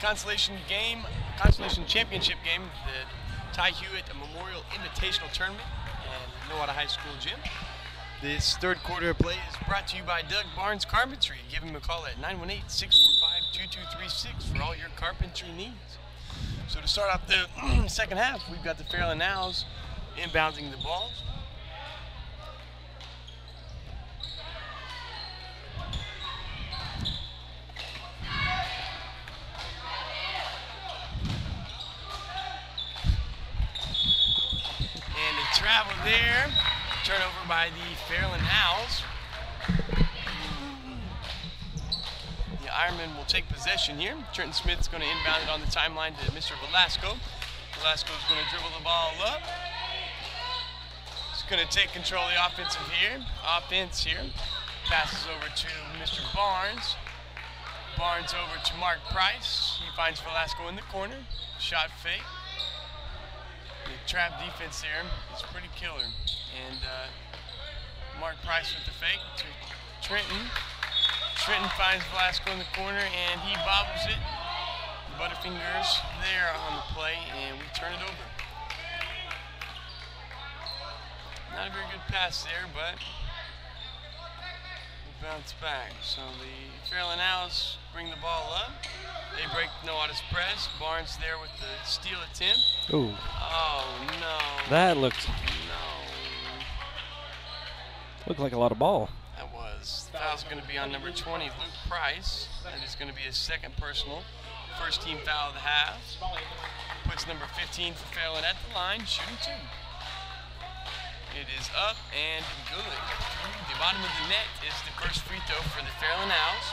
consolation championship game, the Ty Hewitt Memorial Invitational Tournament at Nowata High School gym. This third quarter of play is brought to you by Doug Barnes Carpentry. Give him a call at 918-645-2236 for all your carpentry needs. So to start off the second half, we've got the Fairland Owls inbounding the balls. And the travel there, turnover by the Fairland Owls. The Ironmen will take possession here. Trenton Smith's going to inbound it on the timeline to Mr. Velasco. Velasco's going to dribble the ball up. He's going to take control of the offense here. Passes over to Mr. Barnes. Barnes over to Markquis. He finds Velasco in the corner. Shot fake. The trap defense there is pretty killer. And Markquis with the fake to Trenton. Trenton finds Velasco in the corner and he bobbles it. Butterfingers there on the play and we turn it over. Not a very good pass there, but we bounce back. So the Fairland Owls bring the ball up. They break Nowata's press. Barnes there with the steal attempt. Ooh. Oh no. That looked like a lot of ball. That was. The foul's going to be on number 20, Luke Price. That is going to be his second personal. First team foul of the half. Puts number 15 for Fairland at the line, shooting two. It is up and good. The bottom of the net is the first free throw for the Fairland Owls.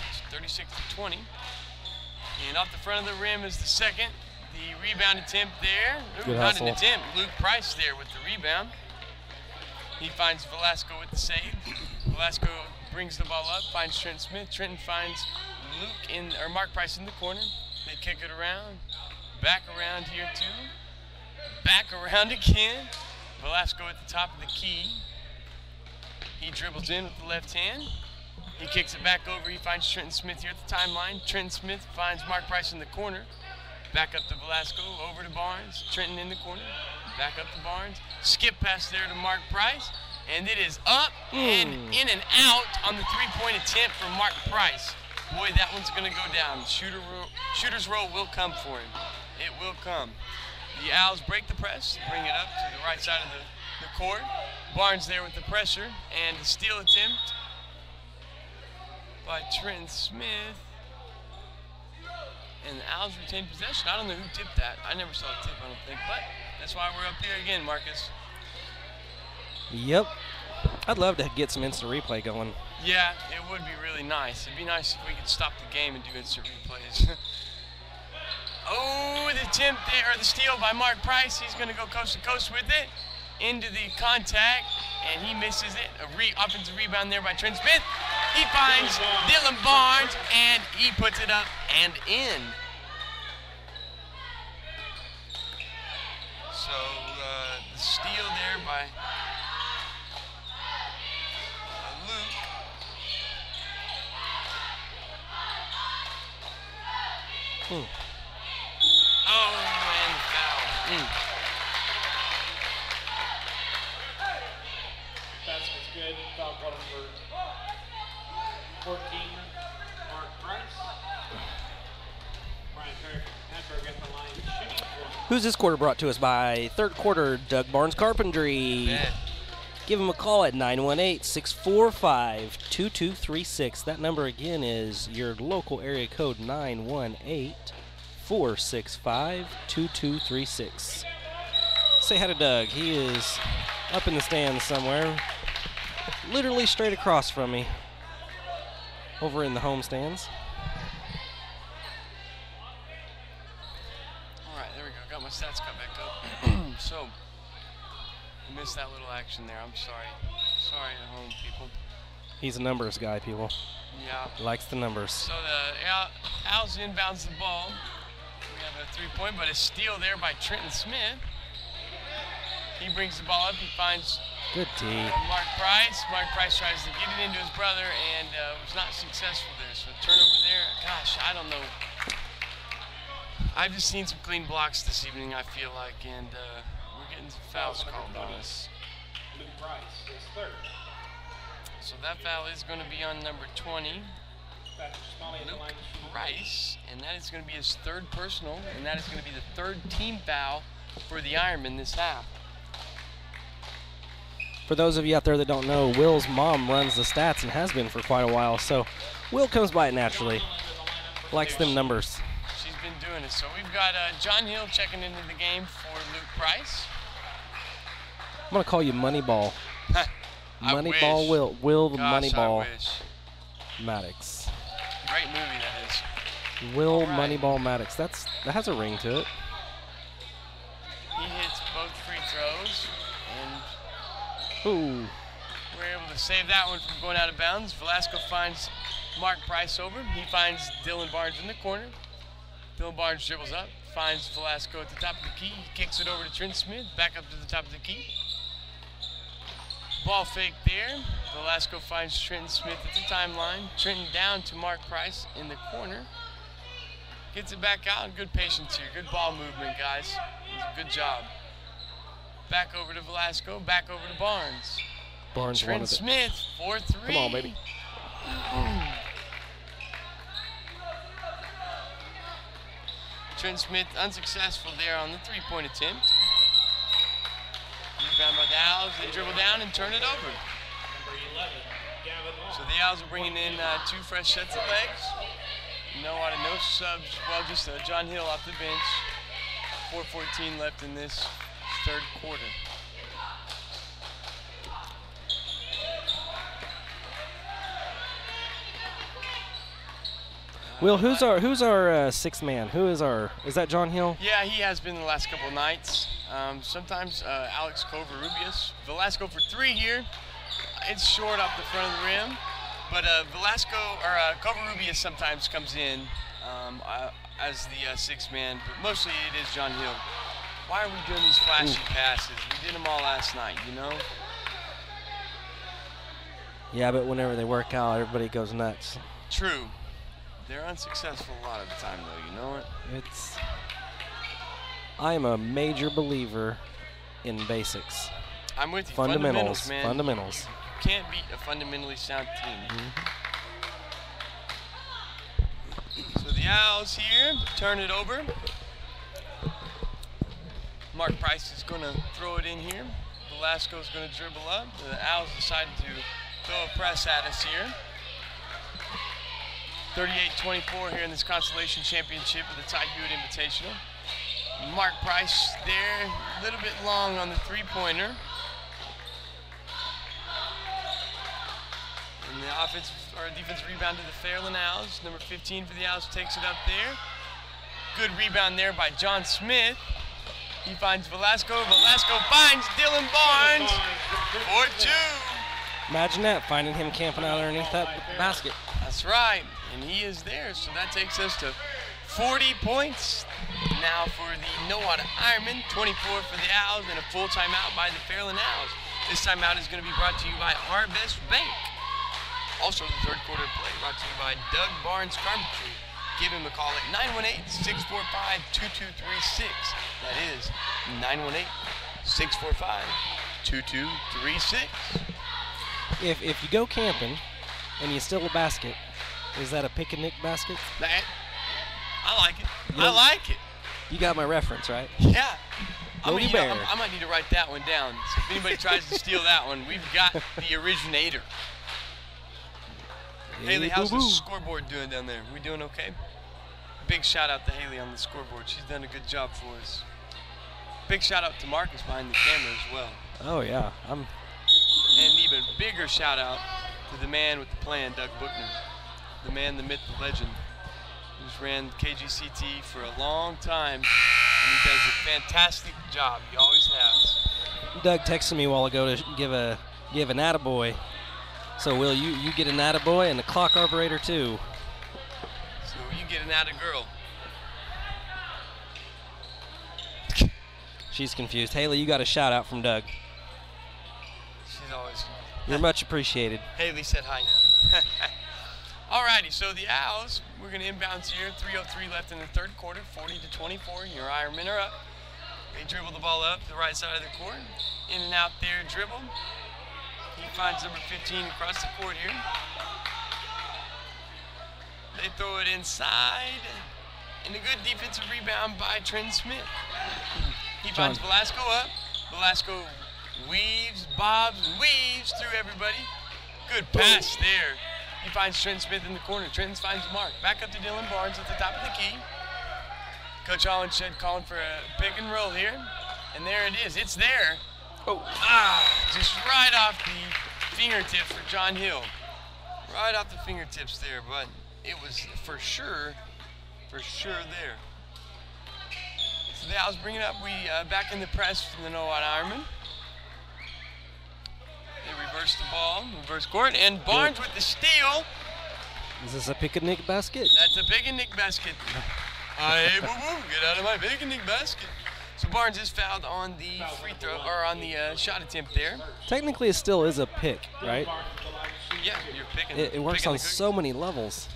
It's 36-20. And off the front of the rim is the second. The rebound attempt there. Ooh, not an attempt. Luke Price there with the rebound. He finds Velasco with the save. Velasco brings the ball up, finds Trenton Smith. Trenton finds Markquis in the corner. They kick it around. Back around here too. Back around again. Velasco at the top of the key. He dribbles in with the left hand. He kicks it back over. He finds Trenton Smith here at the timeline. Trenton Smith finds Markquis in the corner. Back up to Velasco, over to Barnes. Trenton in the corner. Back up to Barnes. Skip pass there to Markquis. And it is up and in and out on the three-point attempt from Markquis. Boy, that one's going to go down. Shooter's roll will come for him. It will come. The Owls break the press, bring it up to the right side of the court. Barnes there with the pressure and the steal attempt by Trenton Smith. And the Owls retain possession. I don't know who tipped that. I never saw a tip, I don't think. But that's why we're up here again, Marcus. Yep. I'd love to get some instant replay going. Yeah, it would be really nice. It'd be nice if we could stop the game and do instant replays. Oh, the attempt there, or the steal by Markquis. He's going to go coast to coast with it. Into the contact, and he misses it. Offensive rebound there by Trent Smith. He finds Dylan Barnes, and he puts it up and in. So the steal there by Luke. Oh, and foul. Basket's good. Foul call number 14, Markquis. Brian Hadberg at the line shooting. Who's this quarter brought to us by? Third quarter, Doug Barnes Carpentry. Yeah. Give him a call at 918-645-2236. That number again is your local area code 918-465-2236. Say hi to Doug. He is up in the stands somewhere, literally straight across from me, over in the home stands. All right, there we go. Got my stats cut back up. So, I missed that little action there. I'm sorry. Sorry at home, people. He's a numbers guy, people. Yeah. He likes the numbers. So the Owls inbounds the ball. We have a three-point, but a steal there by Trenton Smith. He brings the ball up. He finds Good tee. Mark Price. Mark Price tries to get it into his brother and was not successful there. So turnover there. Gosh, I don't know. I've just seen some clean blocks this evening, I feel like, and we're getting some fouls called on us. Luke Price is third. So that foul is going to be on number 20, Patrick Smalley at the line. Luke Price, and that is going to be his third personal, and that is going to be the third team foul for the Ironman this half. For those of you out there that don't know, Will's mom runs the stats and has been for quite a while, so Will comes by it naturally. Likes them numbers. She's been doing it. So we've got John Hill checking into the game for Luke Price. I'm going to call you Moneyball. Moneyball wish. Will the Gosh, Moneyball I wish. Maddox. Great movie that is. Will All right. Moneyball Maddox. That has a ring to it. He hits both free throws, and Ooh. we're able to save that one from going out of bounds. Velasco finds Mark Price over. He finds Dylan Barnes in the corner. Dylan Barnes dribbles up, finds Velasco at the top of the key. He kicks it over to Trent Smith, back up to the top of the key. Ball fake there. Velasco finds Trenton Smith at the timeline. Trenton down to Mark Price in the corner. Gets it back out. Good patience here. Good ball movement, guys. Good job. Back over to Velasco. Back over to Barnes. Barnes Trent wanted it. Smith, 4-3. Come on, baby. Trent Smith unsuccessful there on the three-point attempt. Rebound by the Owls. They dribble down and turn it over. Number 11, Gavin Long. So the Owls are bringing in two fresh sets of legs. No subs. Well, just John Hill off the bench. 4:14 left in this third quarter. Will, who's our sixth man? Is that John Hill? Yeah, he has been the last couple of nights. Sometimes Alex Covarrubias. Velasco for three here. It's short off the front of the rim. But Covarrubias sometimes comes in as the sixth man. But mostly it is John Hill. Why are we doing these flashy passes? We did them all last night, you know? Yeah, but whenever they work out, everybody goes nuts. True. They're unsuccessful a lot of the time, though, you know it? I am a major believer in basics. I'm with you. Fundamentals, man. fundamentals. You can't beat a fundamentally sound team. So the Owls here turn it over. Mark Price is going to throw it in here. Velasco's going to dribble up. The Owls decided to throw a press at us here. 38-24 here in this Constellation Championship of the Ty Hewitt Invitational. Mark Price there, a little bit long on the three-pointer. And the defensive rebound to the Fairland Owls. Number 15 for the Owls takes it up there. Good rebound there by John Smith. He finds Velasco. Velasco finds Dylan Barnes. 4-2. Imagine that, finding him camping out underneath that basket. That's right, and he is there, so that takes us to 40 points. Now for the Nowata Ironman, 24 for the Owls, and a full timeout by the Fairland Owls. This timeout is going to be brought to you by Arvest Bank. Also, the third quarter play brought to you by Doug Barnes Carpentry. Give him a call at 918-645-2236. That is 918-645-2236. If you go camping and you steal a basket, is that a picnic basket? I like it. I like it. You got my reference, right? Yeah. I Yogi Bear. might need to write that one down. So if anybody tries to steal that one, we've got the originator. Haley, how's the scoreboard doing down there? We doing okay? Big shout out to Haley on the scoreboard. She's done a good job for us. Big shout out to Marcus behind the camera as well. Oh yeah, And an even bigger shout out to the man with the plan, Doug Buchner. The man, the myth, the legend, who's ran KGCT for a long time, and he does a fantastic job. He always has. Doug texted me a while ago to give an attaboy. So Will, you get an attaboy and the clock operator too. So you get an attagirl. She's confused. Haley, you got a shout out from Doug. You're much appreciated. Haley said hi. Alrighty, so the Owls, we're going to inbounds here. 3:03 left in the third quarter, 40-24. Your Ironmen are up. They dribble the ball up the right side of the court. In and out there, dribble. He finds number 15 across the court here. They throw it inside. And a good defensive rebound by Trent Smith. He finds Velasco up. Velasco weaves, bobs, and weaves through everybody. Good pass there. He finds Trent Smith in the corner. Trent finds Mark. Back up to Dylan Barnes at the top of the key. Coach Hollenshed calling for a pick and roll here. And there it is. It's there. Just right off the fingertips for John Hill. Right off the fingertips there, but it was for sure there. So the Owls bring it up. We back in the press from the Noah Ironman. They reverse the ball, reverse court, and Barnes with the steal. Is this a picnic basket? That's a picnic basket. Hey, woo-woo, get out of my picnic basket. So Barnes is fouled on the free throw, or on the shot attempt there. Technically, it still is a pick, right? Yeah, you're picking. It works on so many levels.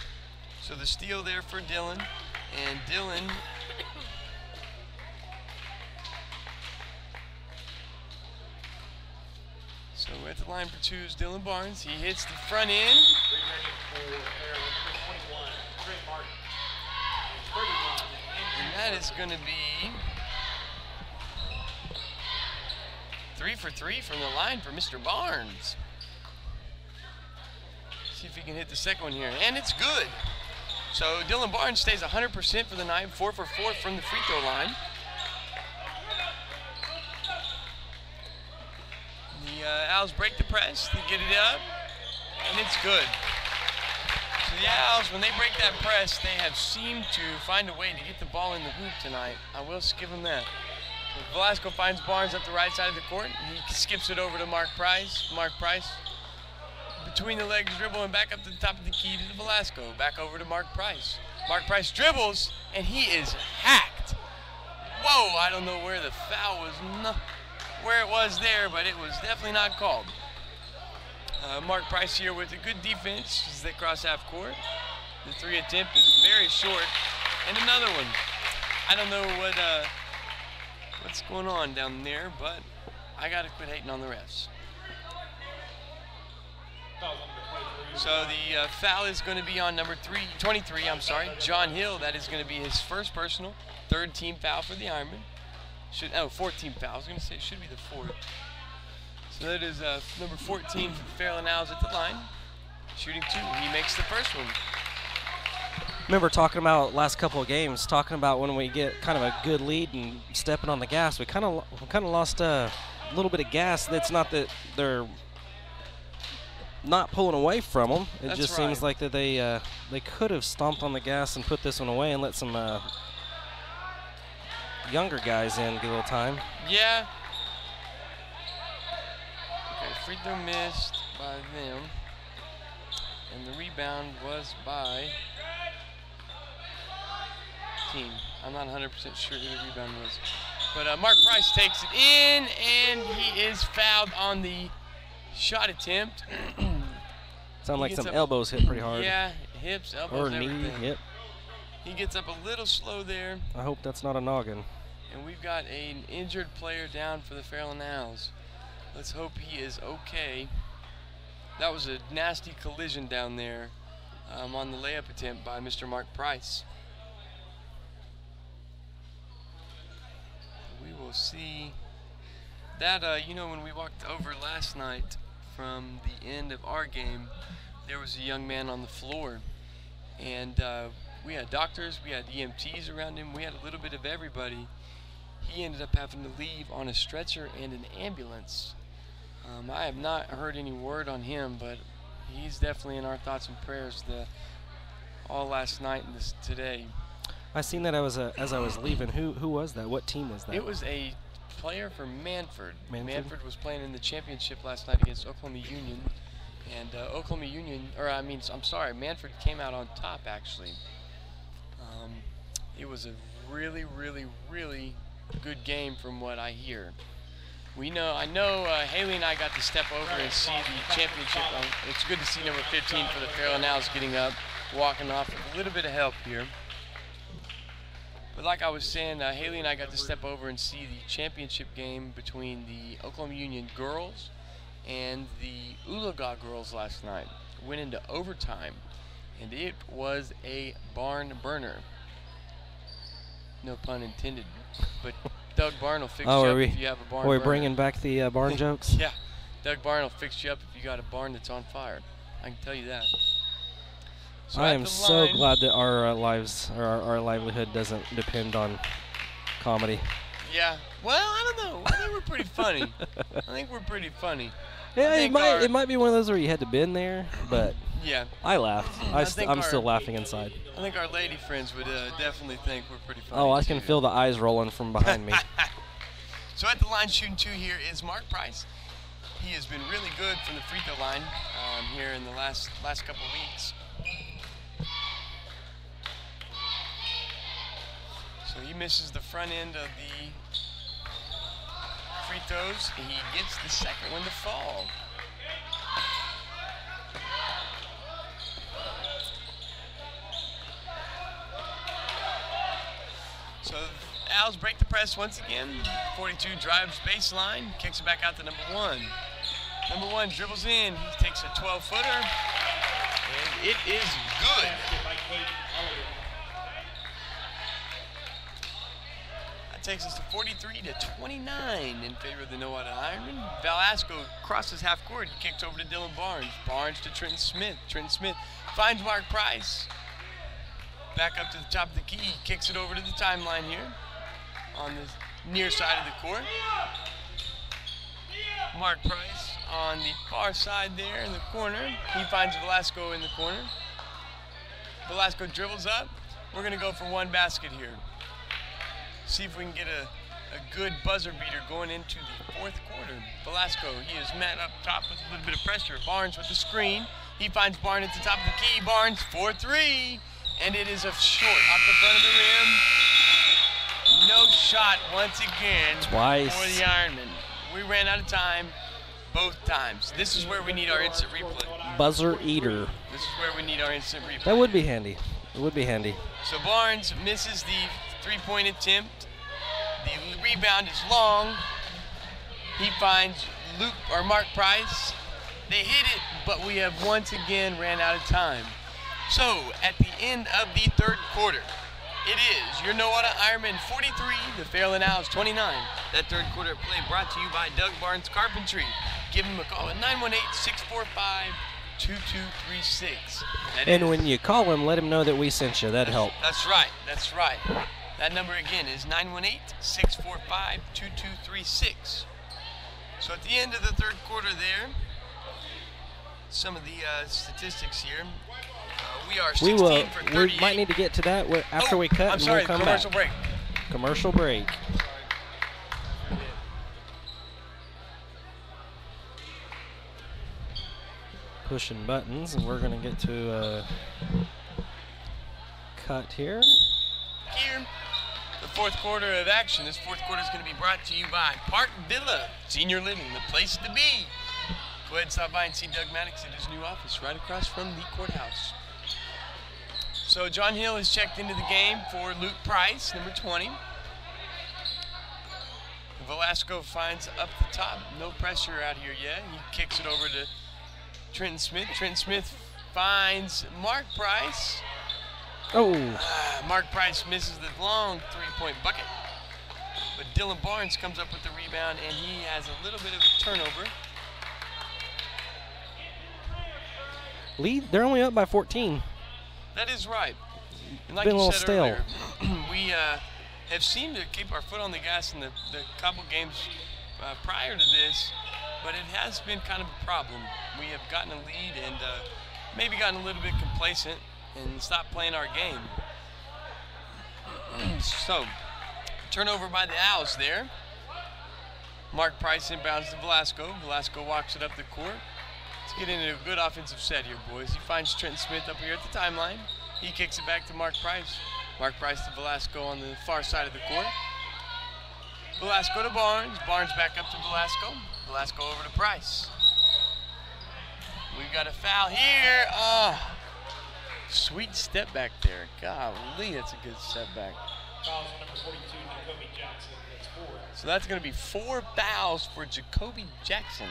So the steal there for Dylan, and Dylan so we're at the line for twos. Dylan Barnes, he hits the front end. And that is going to be 3 for 3 from the line for Mr. Barnes. See if he can hit the second one here, and it's good. So Dylan Barnes stays 100% for the night, 4 for 4 from the free throw line. The Owls break the press, they get it up, and it's good. So the Owls, when they break that press, they have seemed to find a way to get the ball in the hoop tonight. I will give them that. So Velasco finds Barnes up the right side of the court. He skips it over to Mark Price. Mark Price, between the legs dribble and back up to the top of the key to Velasco. Back over to Mark Price. Mark Price dribbles, and he is hacked. Whoa, I don't know where the foul was. Where it was there, but it was definitely not called. Mark Price here with a good defense as they cross half court. The three attempt is very short, and another one. I don't know what's going on down there, but I gotta quit hating on the refs. So the foul is going to be on number 23. I'm sorry, John Hill. That is going to be his first personal, third team foul for the Ironmen. Fourth team foul. I was going to say it should be the fourth. So that is number 14 for the Fairland Owls at the line. Shooting 2. He makes the first one. Remember talking about last couple of games, talking about when we get kind of a good lead and stepping on the gas, we kind of lost a little bit of gas. It's not that they're not pulling away from them. It just seems like that they could have stomped on the gas and put this one away and let some younger guys in get a little time. Yeah. Okay, free throw missed by them. And the rebound was by team. I'm not 100% sure who the rebound was. But Mark Price takes it in, and he is fouled on the shot attempt. Sound like some elbows hit pretty hard. Yeah, hips, elbows, or everything. knee, hip. He gets up a little slow there. I hope that's not a noggin. And we've got an injured player down for the Fairland Owls. Let's hope he is okay. That was a nasty collision down there on the layup attempt by Mr. Mark Price. We will see that, when we walked over last night from the end of our game, there was a young man on the floor. And we had doctors, we had EMTs around him, we had a little bit of everybody. He ended up having to leave on a stretcher and an ambulance. I have not heard any word on him, but he's definitely in our thoughts and prayers all last night and today. I seen that as I was leaving. Who was that? What team was that? It was a player from Manford. Manford was playing in the championship last night against Oklahoma Union. And Manford came out on top, actually. It was a really, really, really good game from what I hear. I know Haley and I got to step over and see the championship. It's good to see number 15 for the Fairland Owls getting up, walking off with a little bit of help here. But like I was saying, Haley and I got to step over and see the championship game between the Oklahoma Union girls and the Ulaga girls last night. Went into overtime, and it was a barn burner. No pun intended, but Doug Barn will fix you up if you have a barn burner. Are we bringing back the barn jokes? Yeah, Doug Barn will fix you up if you got a barn that's on fire. I can tell you that. So I am so glad that our lives, or our livelihood doesn't depend on comedy. Yeah. Well, I don't know. I think we're pretty funny. Yeah, it might be one of those where you had to been there, but yeah, I laughed. I'm still laughing inside. I think our lady friends would definitely think we're pretty funny. Oh, I can feel the eyes rolling from behind me. So at the line shooting 2 here is Mark Price. He has been really good from the free throw line here in the last couple of weeks. So he misses the front end of the free throws. He gets the second one to fall. So Owls break the press once again. 42 drives baseline, kicks it back out to number 1. Number 1 dribbles in. He takes a 12-footer, and it is good. Takes us to 43-29 in favor of the Nowata Ironmen. Velasco crosses half court. He kicks over to Dylan Barnes. Barnes to Trenton Smith. Trenton Smith finds Mark Price. Back up to the top of the key. He kicks it over to the timeline here on the near side of the court. Mark Price on the far side there in the corner. He finds Velasco in the corner. Velasco dribbles up. We're going to go for one basket here. See if we can get a good buzzer beater going into the fourth quarter. Velasco, he is met up top with a little bit of pressure. Barnes with the screen. He finds Barnes at the top of the key. Barnes for 3, and it is a short off the front of the rim. No shot once again Twice for the Ironmen. We ran out of time both times. This is where we need our instant replay. Buzzer eater. This is where we need our instant replay. That would be handy. It would be handy. So Barnes misses the three-point attempt. The rebound is long. He finds Mark Price. They hit it, but we have once again ran out of time. So at the end of the third quarter, it is your Nowata Ironmen 43, the Fairland Owls 29. That third quarter play brought to you by Doug Barnes Carpentry. Give him a call at 918-645-2236. And when you call him, let him know that we sent you. That'd help. That's right. That's right. That number again is 918-645-2236. So at the end of the third quarter there, some of the statistics here. We are 16 for 38. We might need to get to that after we cut. I'm sorry, we'll come commercial back. break. Commercial break. Pushing buttons, and we're going to get to cut here. Here, the fourth quarter of action. This fourth quarter is going to be brought to you by Park Villa Senior Living, the place to be. Go ahead and stop by and see Doug Maddox at his new office right across from the courthouse. So John Hill has checked into the game for Luke Price, number 20. Velasco finds up the top. No pressure out here yet. He kicks it over to Trenton Smith. Trenton Smith finds Mark Price. Oh. Mark Price misses the long three-point bucket. But Dylan Barnes comes up with the rebound, and he has a little bit of a turnover. Lead, they're only up by 14. That is right. And like Been a you little said stale. earlier, we have seemed to keep our foot on the gas in the couple games prior to this, but it has been kind of a problem. We have gotten a lead and maybe gotten a little bit complacent and stopped playing our game. So, turnover by the Owls there. Mark Price inbounds to Velasco. Velasco walks it up the court. Let's get into a good offensive set here, boys. He finds Trenton Smith up here at the timeline. He kicks it back to Mark Price. Mark Price to Velasco on the far side of the court. Velasco to Barnes. Barnes back up to Velasco. Velasco over to Price. We've got a foul here. Oh, sweet step back there. Golly, that's a good step back. Fouls on number 42, Jacoby Jackson. That's 4. So that's going to be 4 fouls for Jacoby Jackson.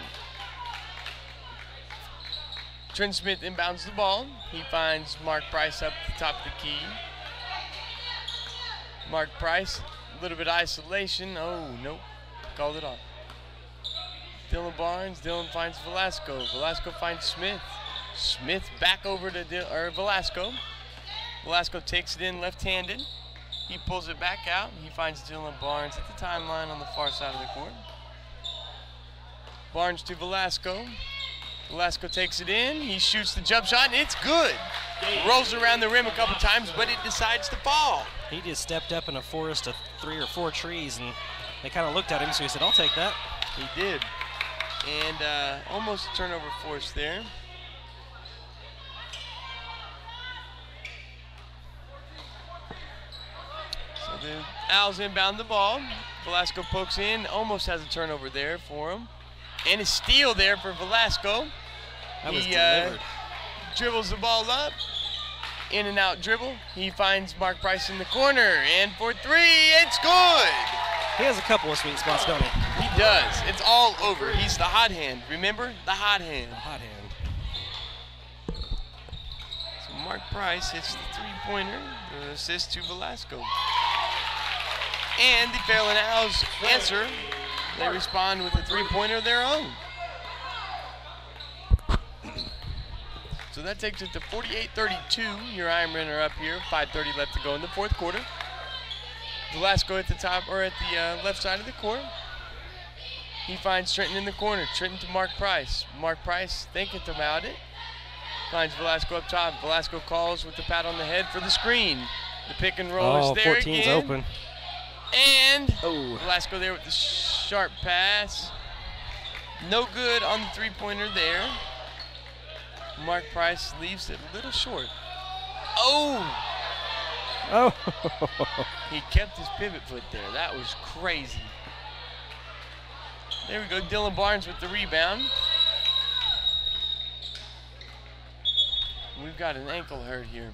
Trent Smith inbounds the ball. He finds Mark Price up the top of the key. Mark Price, a little bit of isolation. Oh, nope. Called it off. Dylan Barnes. Dylan finds Velasco. Velasco finds Smith. Smith back over to Velasco. Velasco takes it in left-handed. He pulls it back out. He finds Dylan Barnes at the timeline on the far side of the court. Barnes to Velasco. Velasco takes it in. He shoots the jump shot, and it's good. Rolls around the rim a couple times, but it decides to fall. He just stepped up in a forest of 3 or 4 trees, and they kind of looked at him, so he said, I'll take that. He did. And almost a turnover force there. So the Owls inbound the ball. Velasco pokes in, almost has a turnover there for him. And a steal there for Velasco. That was delivered. Dribbles the ball up. In and out dribble. He finds Mark Price in the corner. And for 3, it's good. He has a couple of sweet spots, don't he? He does. It's all over. He's the hot hand. Remember? The hot hand. The hot hand. So Mark Price hits the 3-pointer. The assist to Velasco. And the Fairland Owls answer. They respond with a 3-pointer of their own. So that takes it to 48-32. Your Ironmen are up here. 5:30 left to go in the 4th quarter. Velasco at the top, or at the left side of the court. He finds Trenton in the corner. Trenton to Mark Price. Mark Price thinking about it. Finds Velasco up top. Velasco calls with the pat on the head for the screen. The pick and roll is there 14's again. open. And Velasco there with the sharp pass. No good on the 3-pointer there. Mark Price leaves it a little short. Oh! He kept his pivot foot there. That was crazy. There we go. Dylan Barnes with the rebound. We've got an ankle hurt here.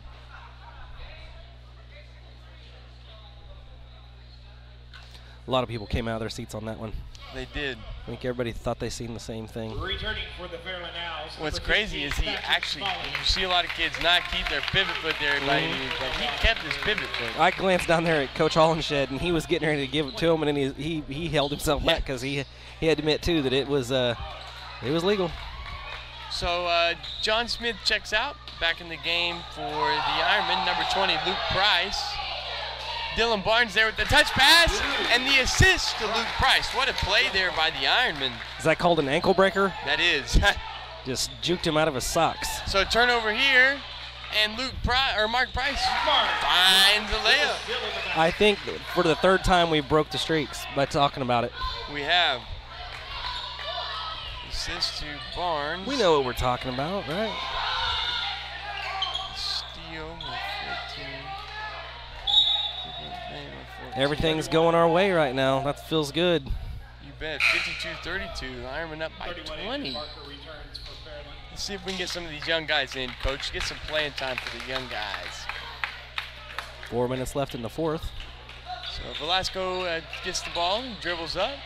A lot of people came out of their seats on that one. They did. I think everybody thought they seen the same thing. Returning for the Fairland Owls. What's crazy is he actually, you see a lot of kids not keep their pivot foot there, but he kept his pivot foot. I glanced down there at Coach Hollenshed, and he was getting ready to give it to him, and then he held himself back because he had to admit, too, that it was legal. So John Smith checks out, back in the game for the Ironman, number 20, Luke Price. Dylan Barnes there with the touch pass and the assist to Luke Price. What a play there by the Ironman. Is that called an ankle breaker? That is. Just juked him out of his socks. So turnover here, and Mark Price finds a layup. I think for the 3rd time we broke the streaks by talking about it. We have. Assist to Barnes. We know what we're talking about, right? Steal with 14. Everything's going our way right now. That feels good. You bet. 52-32. Ironman up by 20. Let's see if we can get some of these young guys in, Coach. Get some playing time for the young guys. 4 minutes left in the 4th. So Velasco gets the ball, dribbles up.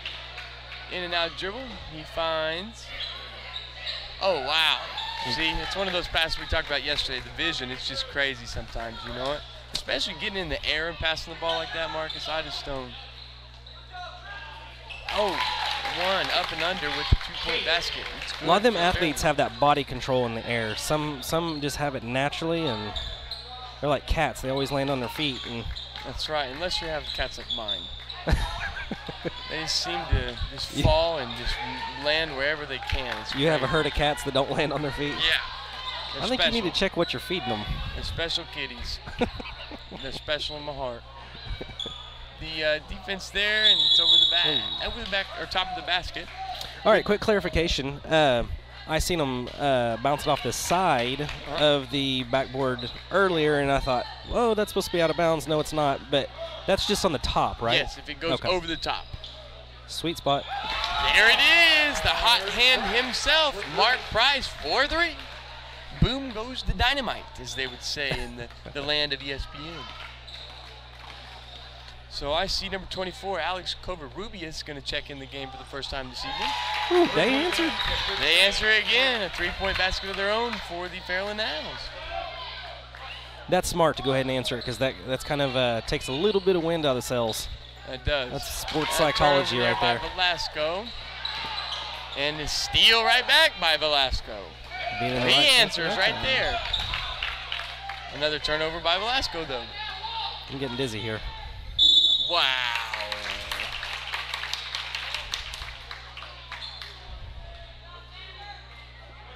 In and out dribble. He finds. Oh, wow. See, it's one of those passes we talked about yesterday. The vision, it's just crazy sometimes, you know it? Especially getting in the air and passing the ball like that, Marcus. I just don't. Oh, one up and under with the 2-point basket. A lot of them athletes have that body control in the air. Some just have it naturally, and they're like cats. They always land on their feet. And that's right, unless you have cats like mine. They seem to just fall and just land wherever they can. You have a herd of cats that don't land on their feet? Yeah. I think you need to check what you're feeding them. They're special kitties. They're special in my heart. The defense there, and it's over the back, or top of the basket. All right, quick clarification. I I seen him bounce it off the side of the backboard earlier, and I thought, whoa, that's supposed to be out of bounds. No, it's not, but that's just on the top, right? Yes, if it goes over the top. Sweet spot. There it is, the hot hand himself, Mark Price, 4-3. Boom goes the dynamite, as they would say in the land of ESPN. So I see number 24, Alex Covarrubias, going to check in the game for the first time this evening. Ooh, they answered. They answer again, a 3-point basket of their own for the Fairland Owls. That's smart to go ahead and answer it, because that's kind of takes a little bit of wind out of the sails. It does. That's sports psychology right there. By Velasco. And a steal right back by Velasco. He answers right there. Another turnover by Velasco, though. I'm getting dizzy here. Wow.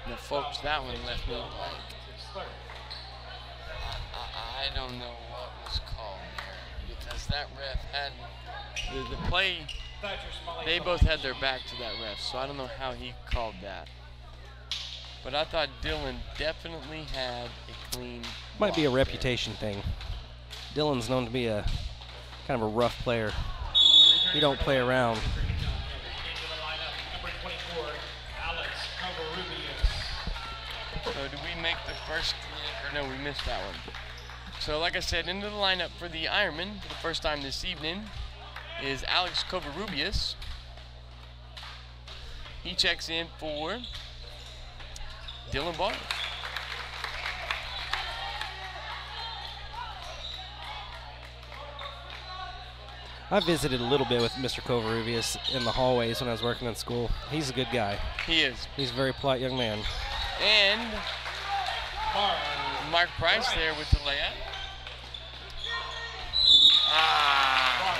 Now, folks, that one left me like, I don't know what was called there, because that ref had the play. They both had their back to that ref, so I don't know how he called that. But I thought Dylan definitely had a clean. Might be a reputation thing. Dylan's known to be a kind of a rough player. He don't play around. So do we make the first, or no, we missed that one. So like I said, into the lineup for the Ironman for the first time this evening is Alex Covarrubias. He checks in for Dylan Barr. I visited a little bit with Mr. Covarrubias in the hallways when I was working in school. He's a good guy. He is. He's a very polite young man. And Mark Price there with the layup.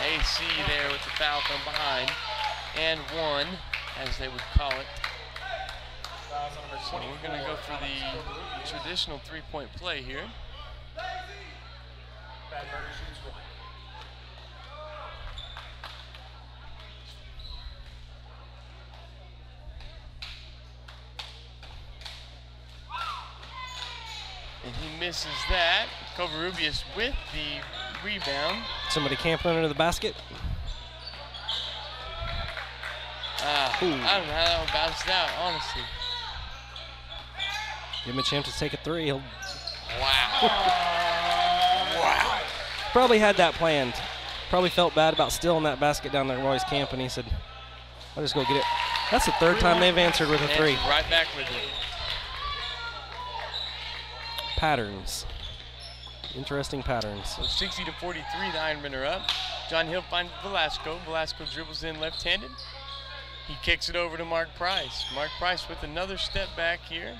AC there with the foul from behind. And one, as they would call it. So we're going to go for the traditional three-point play here. And he misses that. Covarrubias with the rebound. Somebody camping under the basket. I don't know how that one bounced out, honestly. Give him a chance to take a three. He'll Wow. Wow. probably had that planned. Probably felt bad about stealing that basket down there while he's camping. He said, I'll just go get it. That's the third time they've answered with a three. Right back with it. Patterns. Interesting patterns. So 60 to 43, the Ironmen are up. John Hill finds Velasco. Velasco dribbles in left-handed. He kicks it over to Mark Price. Mark Price with another step back here.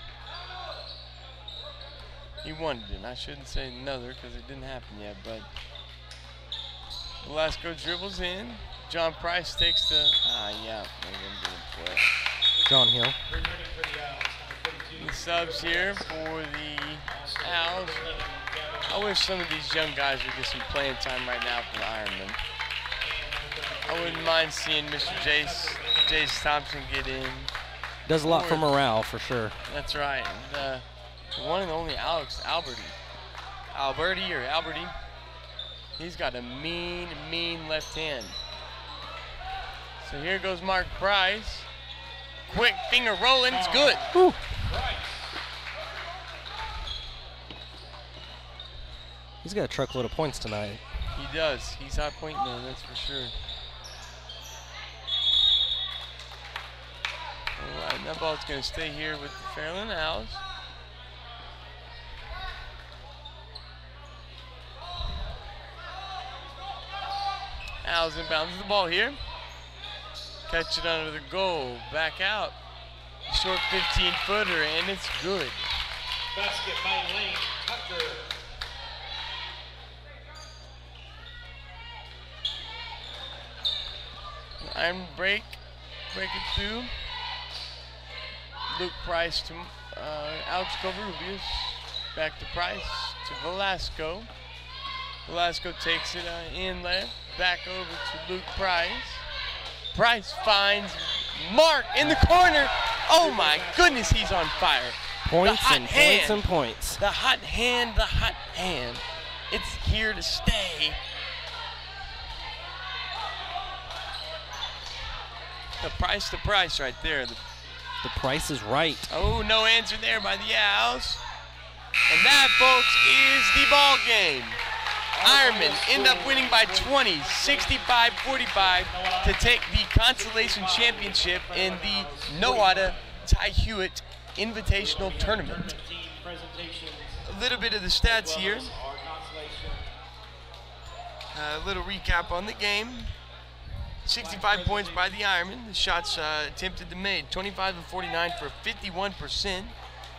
He wanted it. I shouldn't say another because it didn't happen yet, but Velasco dribbles in. John Price takes the, John Hill. The subs here for the Owls. I wish some of these young guys would get some playing time right now for the Ironmen. I wouldn't mind seeing Mr. Jace Thompson get in. Does a lot for morale, for sure. That's right. The one and only Alex Alberti. He's got a mean left hand. So here goes Mark Price. Quick finger rolling, it's good. Whew. He's got a truckload of points tonight. He does. He's high pointing though, that's for sure. All right, that ball's going to stay here with the Fairland Owls. Owls inbounds the ball here. Catch it under the goal. Back out. Short 15-footer, and it's good. Basket by Lane Tucker. Iron break it through. Luke Price to Alex Covarrubias. Back to Price to Velasco. Velasco takes it in left. Back over to Luke Price. Price finds Mark in the corner. Oh my goodness, he's on fire. Points the hot and hand. points and points. The hot hand, the hot hand. It's here to stay. The price right there. The price is right. Oh, no answer there by the Owls. And that, folks, is the ball game. Ironman end up winning by 20, 65-45 to take the consolation championship in the Nowata Ty Hewitt Invitational Tournament. A little bit of the stats here. A little recap on the game. 65 points by the Ironman. The shots attempted to made 25 of 49 for 51%.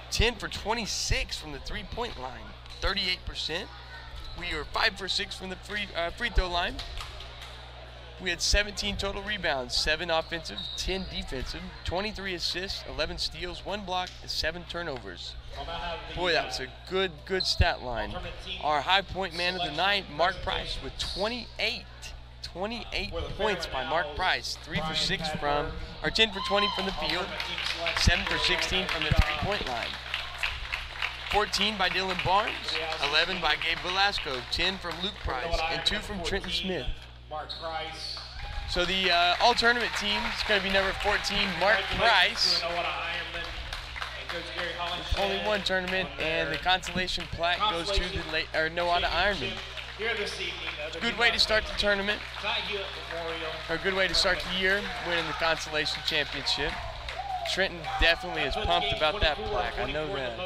10 for 26 from the three-point line, 38%. We were 5 for 6 from the free throw line. We had 17 total rebounds, 7 offensive, 10 defensive, 23 assists, 11 steals, 1 block, and 7 turnovers. Boy, that was a good stat line. Our high point man of the night, Markquis, with 28 points by Markquis. 3 for 6 from, or 10 for 20 from the field, 7 for 16 from the three-point line. 14 by Dylan Barnes, 11 by Gabe Velasco, 10 from Luke Price, and 2 from Trenton Smith. So the all-tournament team is going to be number 14, Markquis. Only one tournament, and the consolation plaque goes to the Nowata Ironman. It's a good way to start the tournament, or a good way to start the year, winning the consolation championship. Trenton definitely is pumped about that plaque. I know that.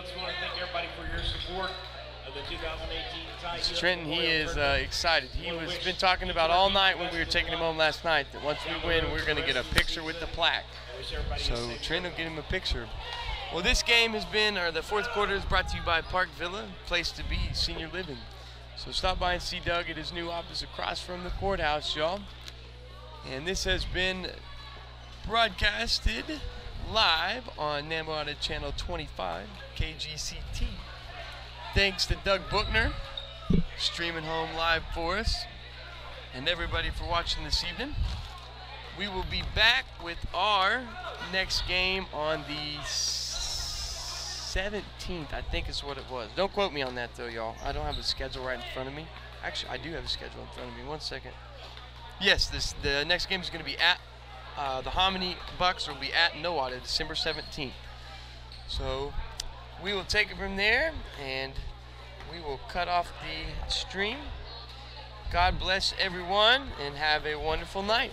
Trenton, he is excited. He was been talking about all night when we were taking him home last night that once we win, we're going to get a picture with the plaque. So Trenton will get him a picture. Well, this game has been, or the fourth quarter is brought to you by Park Villa, place to be, senior living. So stop by and see Doug at his new office across from the courthouse, y'all. And this has been broadcasted live on Nowata Channel 25, KGCT. Thanks to Doug Buchner, streaming home live for us, and everybody for watching this evening. We will be back with our next game on the 17th, I think is what it was. Don't quote me on that though, y'all. I don't have the schedule right in front of me. Actually, I do have a schedule in front of me. 1 second. Yes, the next game is going to be at the Hominy Bucks will be at Nowata, December 17th. So we will take it from there, and we will cut off the stream. God bless everyone, and have a wonderful night.